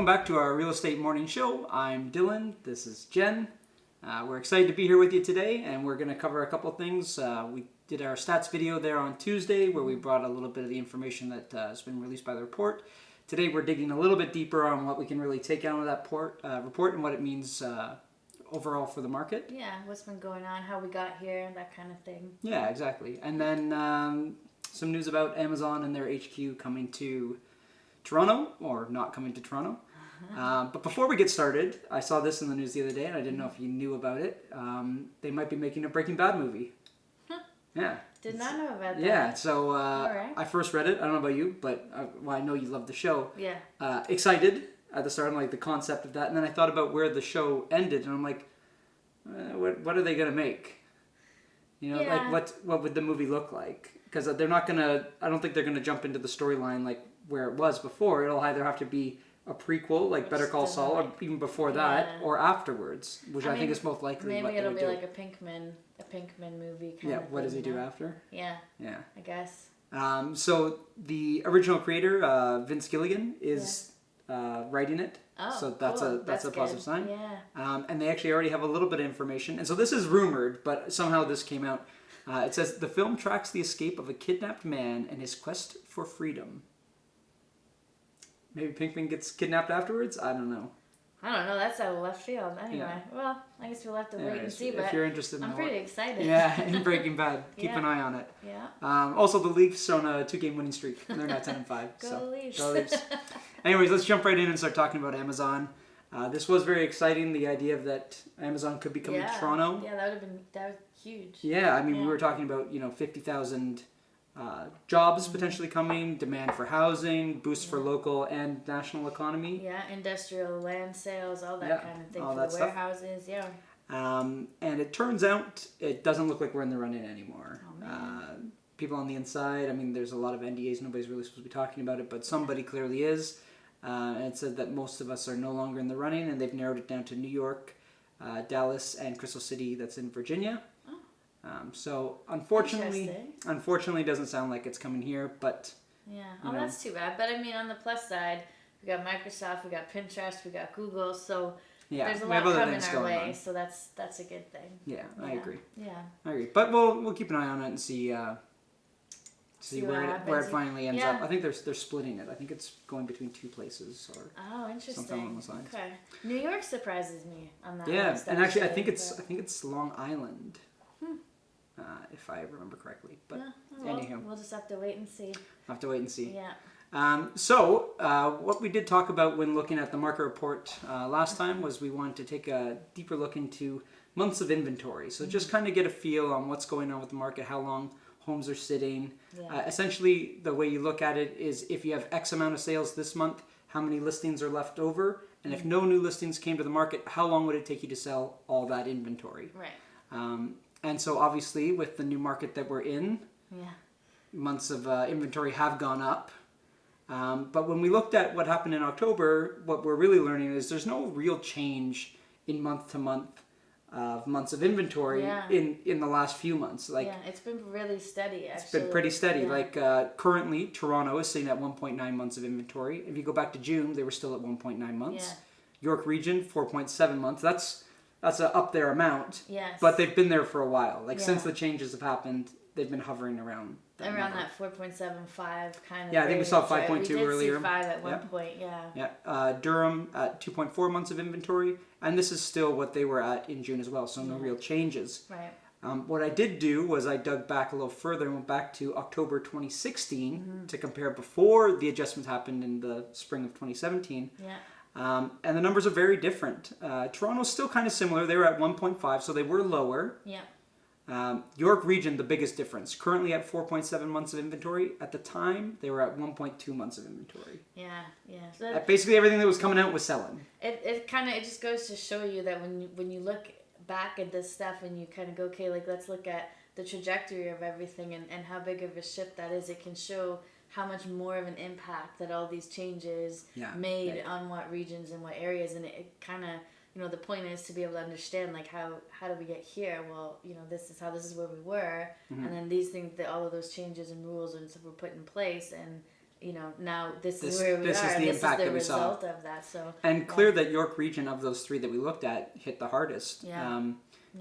back to our real estate morning show. I'm Dylan. This is Jen. We're excited to be here with you today, and we're going to cover a couple things. We did our stats video there on Tuesday, where we brought a little bit of the information that has been released by the report. Today, we're digging a little bit deeper on what we can really take out of that report and what it means overall for the market. Yeah, what's been going on, how we got here, that kind of thing. Yeah, exactly. And then some news about Amazon and their HQ coming to Toronto, or not coming to Toronto. But before we get started, I saw this in the news the other day, and I didn't know if you knew about it. They might be making a Breaking Bad movie. Yeah. Did not know about that. Yeah, so right. I first read it. I don't know about you, but I know you love the show. Yeah. Excited at the start, like the concept of that, and then I thought about where the show ended, and I'm like, what are they gonna make? You know, Yeah. like what would the movie look like? Because they're not gonna. I don't think they're gonna jump into the storyline like where it was before. It'll either have to be a prequel, like Better Call Saul, or even before that, or afterwards, which I think is most likely. Maybe what it'll be do. like a Pinkman movie kind of thing. What does he do after? Yeah. Yeah. I guess. So the original creator, Vince Gilligan, is writing it. Oh, so that's cool. that's a positive sign. Yeah. And they actually already have a little bit of information. And so this is rumored, but somehow this came out. It says the film tracks the escape of a kidnapped man and his quest for freedom. Maybe Pinkman gets kidnapped afterwards? I don't know. I don't know. That's out of left field. Anyway, well, I guess we'll have to wait and see. If but you're interested in I'm pretty excited. Yeah, in Breaking Bad. Keep an eye on it. Yeah. Also, the Leafs are on a 2-game winning streak, and they're now 10-5. Go Leafs. Go Leafs. Anyways, let's jump right in and start talking about Amazon. This was very exciting, the idea of that Amazon could be coming to Toronto. Yeah, that was huge. Yeah, I mean, we were talking about, 50,000 jobs potentially coming, demand for housing, boosts for local and national economy. Yeah, industrial land sales, all that kind of thing all for that the warehouses, stuff. And it turns out it doesn't look like we're in the run-in anymore. Oh, people on the inside, I mean, there's a lot of NDAs, nobody's really supposed to be talking about it, but somebody clearly is. And it said that most of us are no longer in the running, and they've narrowed it down to New York, Dallas, and Crystal City, that's in Virginia. So unfortunately, it doesn't sound like it's coming here, but... Yeah, that's too bad. But I mean, on the plus side, we got Microsoft, we got Pinterest, we got Google, so there's a lot coming our way, so that's a good thing. Yeah, I agree. Yeah. I agree. But we'll keep an eye on it and see where it finally ends up. I think they're splitting it. I think it's going between two places or interesting. something along those lines. Okay. New York surprises me on that. Yeah, list, and actually I think it's Long Island. If I remember correctly. But anyhow. We'll just have to wait and see. Have to wait and see. Yeah. So what we did talk about when looking at the market report last time was we wanted to take a deeper look into months of inventory. So just kind of get a feel on what's going on with the market, how long homes are sitting. Essentially, the way you look at it is if you have X amount of sales this month, how many listings are left over? And if no new listings came to the market, how long would it take you to sell all that inventory? Right. And so obviously with the new market that we're in, months of inventory have gone up. But when we looked at what happened in October, what we're really learning is there's no real change in month to month of months of inventory in the last few months. It's been really steady, actually. It's been pretty steady. Currently, Toronto is sitting at 1.9 months of inventory. If you go back to June, they were still at 1.9 months. York Region, 4.7 months. That's an up there amount. Yes. But they've been there for a while. Since the changes have happened, they've been hovering around that number. That 4.75 kind of. Yeah, I think we saw 5.2 right? We earlier. did see 5 at one point. Yeah. Durham at 2.4 months of inventory, and this is still what they were at in June as well. So no real changes. Right. What I did do was I dug back a little further and went back to October 2016 to compare before the adjustments happened in the spring of 2017. Yeah. And the numbers are very different. Toronto's still kind of similar. They were at 1.5, so they were lower. Yeah. York Region, the biggest difference. Currently at 4.7 months of inventory. At the time, they were at 1.2 months of inventory. Yeah. So basically everything that was coming out was selling. It just goes to show you that when you look back at this stuff and you kind of go, okay, let's look at the trajectory of everything and how big of a shift that is. It can show how much more of an impact that all these changes made on what regions and what areas, and it kind of, the point is to be able to understand how did we get here? Well, this is where we were, and then these things, all of those changes and rules and stuff were put in place, and now this This- is where we this are. is the And this impact is the that we saw. result of that. So And clear that York region of those three that we looked at hit the hardest. Yeah.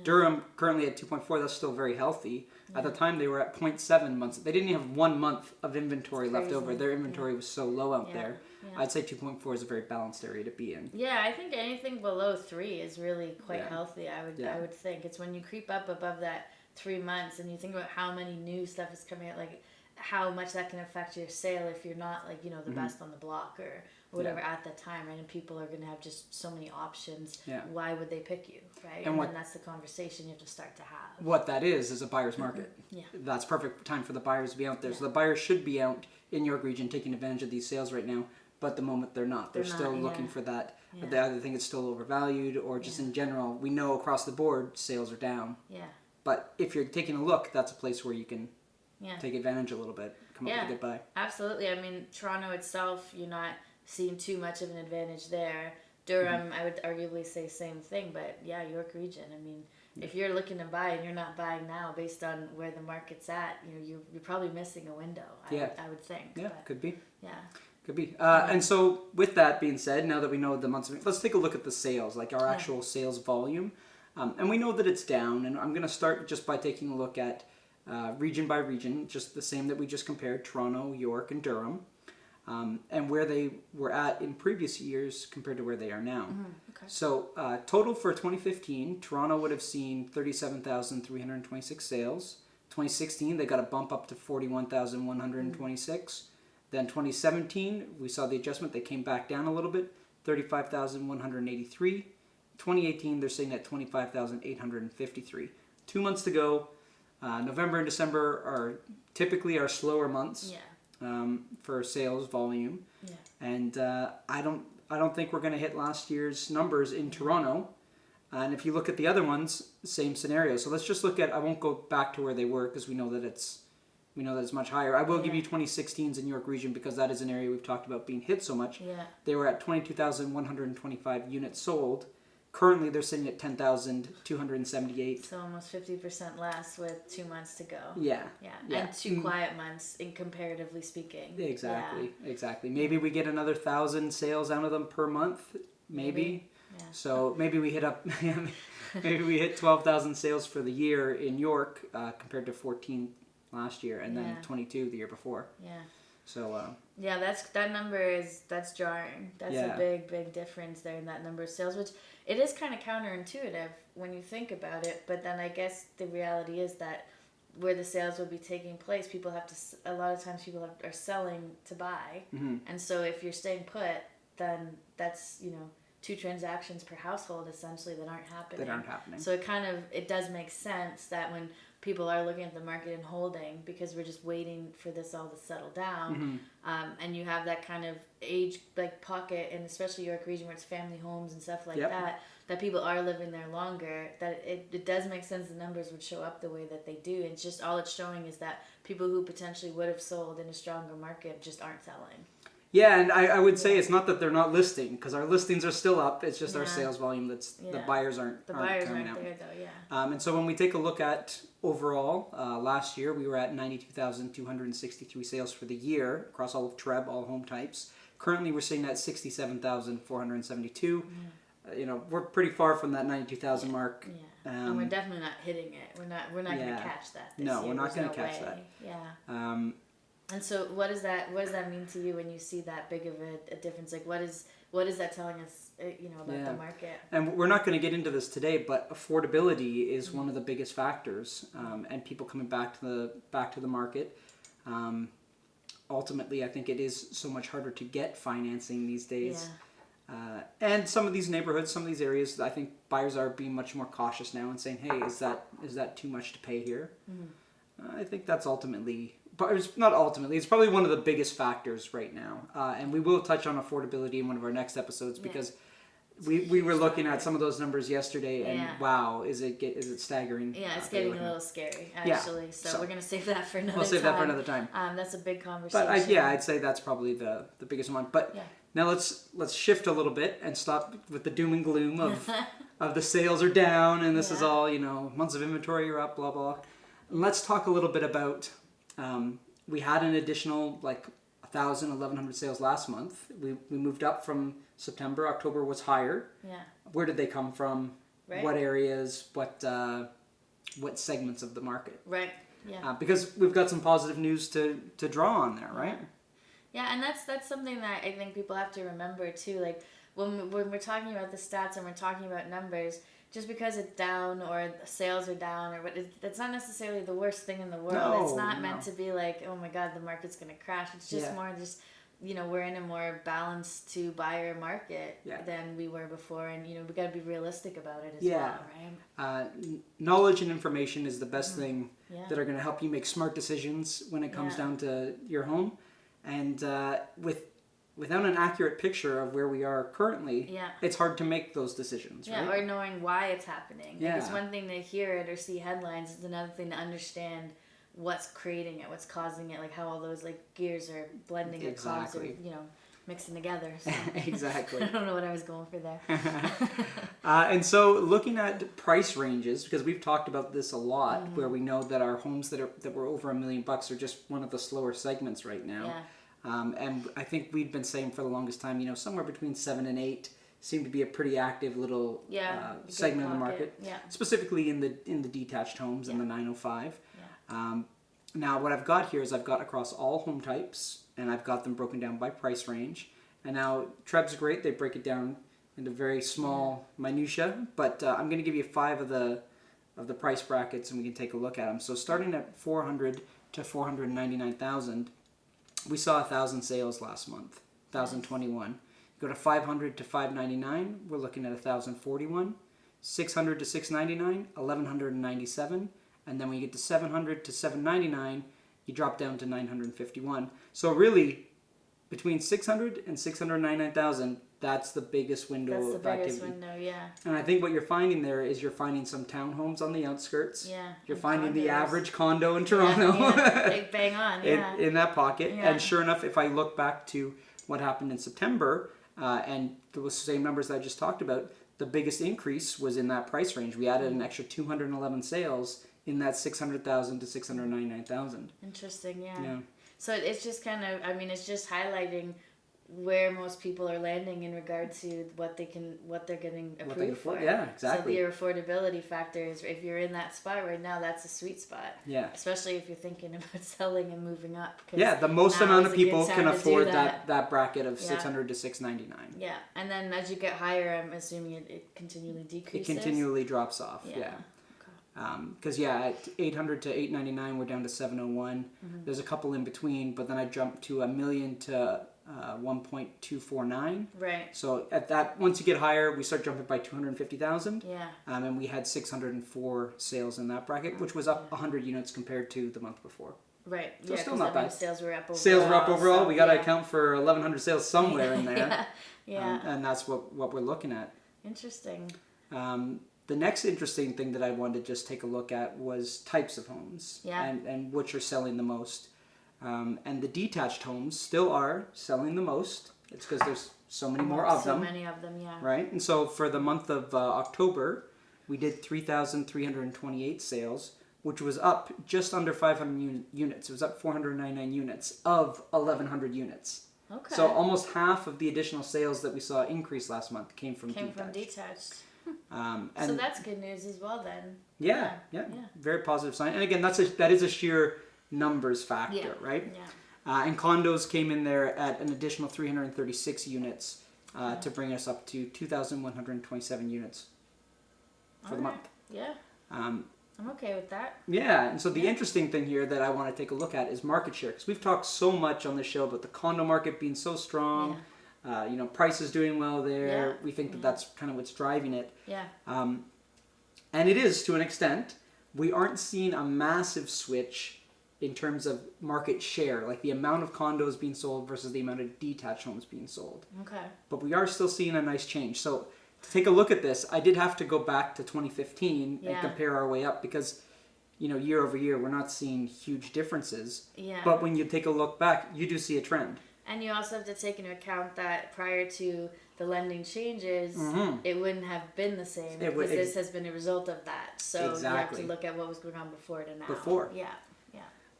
Durham currently at 2.4, that's still very healthy. At the time they were at 0.7 months. They didn't even have 1 month of inventory left crazy. over. Their inventory was so low out there. Yeah. I'd say 2.4 is a very balanced area to be in. Yeah, I think anything below 3 is really quite Yeah. healthy. I Yeah. would think it's when you creep up above that 3 months and you think about how many new stuff is coming out, like how much that can affect your sale if you're not like the best on the block or whatever at that time, right? And people are going to have just so many options. Yeah. Why would they pick you, right? And then that's the conversation you have to start to have. What that is a buyer's market. Yeah. That's perfect time for the buyers to be out there. So the buyers should be out in York region taking advantage of these sales right now. But at the moment they're not. They're still not, looking yeah. for that. Yeah. They either think it's still overvalued or just in general, we know across the board sales are down. Yeah. But if you're taking a look, that's a place where you can Yeah. take advantage a little bit, come up with a good buy. Absolutely. I mean, Toronto itself, you're not seeing too much of an advantage there. Durham, I would arguably say same thing, but yeah, York region. I mean, if you're looking to buy and you're not buying now based on where the market's at, you're probably missing a window. I would think. Yeah, but, could be. Yeah. Could be. And so with that being said, now that we know the months of, let's take a look at the sales, like our actual sales volume. And we know that it's down, and I'm going to start just by taking a look at region by region, just the same that we just compared, Toronto, York, and Durham, and where they were at in previous years compared to where they are now. Okay. So total for 2015, Toronto would have seen 37,326 sales. 2016, they got a bump up to 41,126. Then 2017, we saw the adjustment. They came back down a little bit, 35,183. 2018, they're sitting at 25,853. 2 months to go. November and December are typically our slower months for sales volume. Yeah. And I don't think we're going to hit last year's numbers in Toronto. And if you look at the other ones, same scenario. So let's just look at. I won't go back to where they were because we know that it's much higher. I will give you 2016's in York region because that is an area we've talked about being hit so much. Yeah. They were at 22,125 units sold. Currently, they're sitting at 10,278. So almost 50% less with 2 months to go. Yeah. And 2 quiet months, in comparatively speaking. Exactly. Maybe we get another 1,000 sales out of them per month. Maybe. Yeah. So maybe we hit 12,000 sales for the year in York compared to 14 last year, and then 22 the year before. Yeah. So. Yeah, that number that's jarring. That's a big difference there in that number of sales, which it is kind of counterintuitive when you think about it. But then I guess the reality is that where the sales would be taking place, people have to. A lot of times, people are selling to buy, and so if you're staying put, then that's 2 transactions per household essentially that aren't happening. So it does make sense that when people are looking at the market and holding, because we're just waiting for this all to settle down, and you have that kind of age pocket, and especially York region where it's family homes and stuff like that people are living there longer, that it does make sense the numbers would show up the way that they do. It's just all it's showing is that people who potentially would have sold in a stronger market just aren't selling. Yeah, and I would say it's not that they're not listing, because our listings are still up. It's just our sales volume the buyers aren't coming out. There though, And so when we take a look at overall, last year we were at 92,263 sales for the year across all of TREB, all home types. Currently we're sitting at 67,472. We're pretty far from that 92,000 mark. Yeah. And we're definitely not hitting it. We're not going to catch that this year. We're not going to catch that. Yeah. And so what does that mean to you when you see that big of a difference? Like what is that telling us about the market? And we're not going to get into this today, but affordability is one of the biggest factors, and people coming back to the market. Ultimately, I think it is so much harder to get financing these days. And some of these neighborhoods, some of these areas, I think buyers are being much more cautious now and saying, "Hey, is that too much to pay here?" I think that's but it's not ultimately. It's probably one of the biggest factors right now, and we will touch on affordability in one of our next episodes because we were looking at some of those numbers yesterday, and wow, is it staggering? Yeah, it's getting a little scary actually. So we're gonna save that for another time. We'll save that for another time. That's a big conversation. But I'd say that's probably the biggest one. But now let's shift a little bit and stop with the doom and gloom of the sales are down and this is all months of inventory are up, blah blah. And let's talk a little bit about. We had an additional 1,000, 1,100 sales last month. We moved up from September. October was higher. Yeah. Where did they come from? Right. What areas? What segments of the market? Right. Yeah. Because we've got some positive news to draw on there, right? Yeah, and that's something that I think people have to remember too. Like when we're talking about the stats and we're talking about numbers, just because it's down or sales are down or what, it's not necessarily the worst thing in the world. No, it's not meant to be like, oh my God, the market's gonna crash. It's just more just, we're in a more balanced to buyer market than we were before, and we got to be realistic about it as well, right? Knowledge and information is the best thing that are going to help you make smart decisions when it comes down to your home, and without an accurate picture of where we are currently, it's hard to make those decisions, right? Or knowing why it's happening. Like, it's one thing to hear it or see headlines, it's another thing to understand what's creating it, what's causing it, like how all those like gears are blending or cogs are, mixing together. So. Exactly. I don't know what I was going for there. And so looking at price ranges, because we've talked about this a lot, where we know that our homes that were over $1 million are just one of the slower segments right now. And I think we've been saying for the longest time, somewhere between 7 and 8 seemed to be a pretty active little segment of the market, specifically in the detached homes and the 905. Now what I've got here is I've got across all home types, and I've got them broken down by price range. And now Treb's great; they break it down into very small minutia. But I'm going to give you 5 of the price brackets, and we can take a look at them. So starting at 400 to 499,000, we saw 1,000 sales last month, 1,021. Go to 500 to 599, we're looking at 1,041. 600 to 699, 1,197. And then when you get to 700 to 799, you drop down to 951. So really, between 600 and 699,000, that's the biggest window of activity. That's the biggest window, yeah. And I think what you're finding there is you're finding some townhomes on the outskirts. Yeah. You're finding the average condo in Toronto. Bang on, yeah. in that pocket. Yeah. And sure enough, if I look back to what happened in September, and those same numbers that I just talked about, the biggest increase was in that price range. We added an extra 211 sales in that 600,000 to 699,000. Interesting, yeah. So it's just kind of, it's just highlighting where most people are landing in regard to what they're getting approved for. Yeah, exactly. So the affordability factor is, if you're in that spot right now, that's a sweet spot. Yeah. Especially if you're thinking about selling and moving up. Yeah, the most amount of people can afford that bracket of 600 to 699. Yeah, and then as you get higher, I'm assuming it continually decreases. It continually drops off. Yeah. Because at 800 to 899, we're down to 701. There's a couple in between, but then I jumped to $1 million to 1.249. Right. So at that, once you get higher, we start jumping by 250,000. Yeah. And we had 604 sales in that bracket, which was up 100 units compared to the month before. Right. So still not bad. Sales were up overall. Sales were up overall. So, we got to account for 1,100 sales somewhere in there. Yeah. And that's what we're looking at. Interesting. The next interesting thing that I wanted to just take a look at was types of homes and which are selling the most. And the detached homes still are selling the most. It's because there's so many more of them. So many of them, yeah. Right? And so for the month of October, we did 3,328 sales, which was up just under 500 units. It was up 499 units of 1,100 units. Okay. So almost half of the additional sales that we saw increase last month came from detached. So that's good news as well then. Yeah. Very positive sign. And again, that is a sheer numbers factor, right? Yeah. And condos came in there at an additional 336 units to bring us up to 2,127 units for the month. Yeah. I'm okay with that. Yeah, and so the interesting thing here that I want to take a look at is market share, because we've talked so much on this show about the condo market being so strong. Yeah. Prices doing well there. Yeah. We think that that's kind of what's driving it. Yeah. And it is to an extent. We aren't seeing a massive switch in terms of market share, like the amount of condos being sold versus the amount of detached homes being sold. Okay. But we are still seeing a nice change. So to take a look at this, I did have to go back to 2015 and compare our way up, because year over year we're not seeing huge differences. Yeah. But when you take a look back, you do see a trend. And you also have to take into account that prior to the lending changes, it wouldn't have been the same, because this has been a result of that. So you have to look at what was going on before to now. Before. Yeah.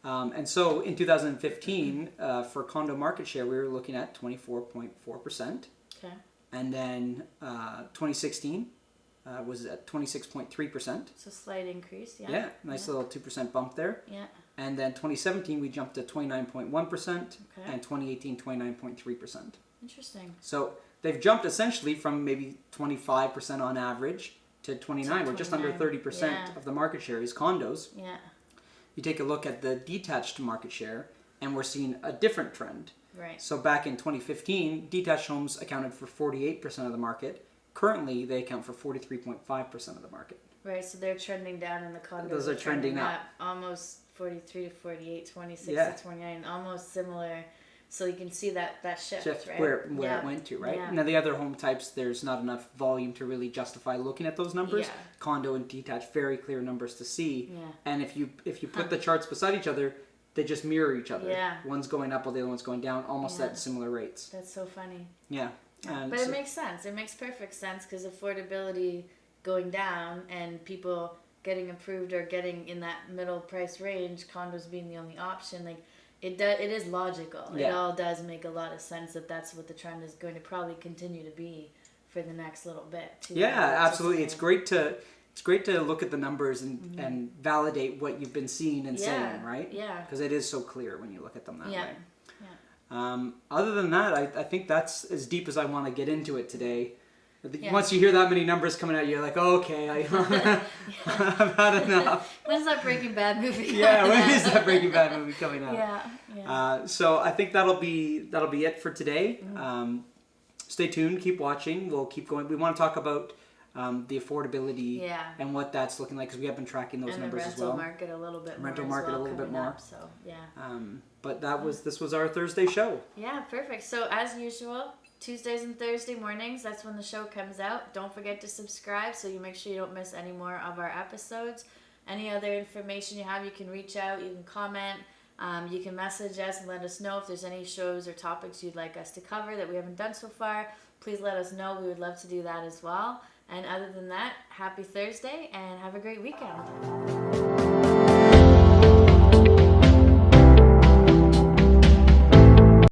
And so in 2015, for condo market share, we were looking at 24.4%. Okay. And then 2016 was at 26.3%. It's a slight increase, yeah. Yeah, nice little 2% bump there. Yeah. And then 2017, we jumped to 29.1%, Okay. and 2018, 29.3%. Interesting. So they've jumped essentially from maybe 25% on average to 29. We're just under 30% Yeah. of the market share is condos. Yeah. You take a look at the detached market share, and we're seeing a different trend. Right. So back in 2015, detached homes accounted for 48% of the market. Currently, they account for 43.5% of the market. Right, so they're trending down and the condos Those are trending up. Almost 43 to 48, 26 Yeah. to 29, almost similar. So you can see that shift, right? Where it went to, right? Yeah. Now, the other home types, there's not enough volume to really justify looking at those numbers. Yeah. Condo and detached, very clear numbers to see. Yeah. And if you put the charts beside each other, they just mirror each other. Yeah. One's going up while the other one's going down, almost Yeah. at similar rates. That's so funny. Yeah. And But it makes sense. It makes perfect sense because affordability going down and people getting approved or getting in that middle price range, condos being the only option, like it is logical. Yeah. It all does make a lot of sense that that's what the trend is going to probably continue to be for the next little bit too. Yeah, absolutely. It's great to look at the numbers and validate what you've been seeing and saying, right? Yeah. Because it is so clear when you look at them that Yeah. way. Other than that, I think that's as deep as I want to get into it today. Yeah. Once you hear that many numbers coming out, you're like, oh, okay, I've had enough. When's that Breaking Bad movie? Yeah, when is that Breaking Bad movie coming out? Yeah. So I think that'll be it for today. Stay tuned, keep watching. We'll keep going. We want to talk about the affordability and what that's looking like because we have been tracking those numbers as well. And the rental market a little bit more. Rental market a little bit more. Up, so yeah. But this was our Thursday show. Yeah, perfect. So as usual, Tuesdays and Thursday mornings, that's when the show comes out. Don't forget to subscribe so you make sure you don't miss any more of our episodes. Any other information you have, you can reach out, you can comment, you can message us and let us know if there's any shows or topics you'd like us to cover that we haven't done so far. Please let us know. We would love to do that as well. And other than that, happy Thursday and have a great weekend.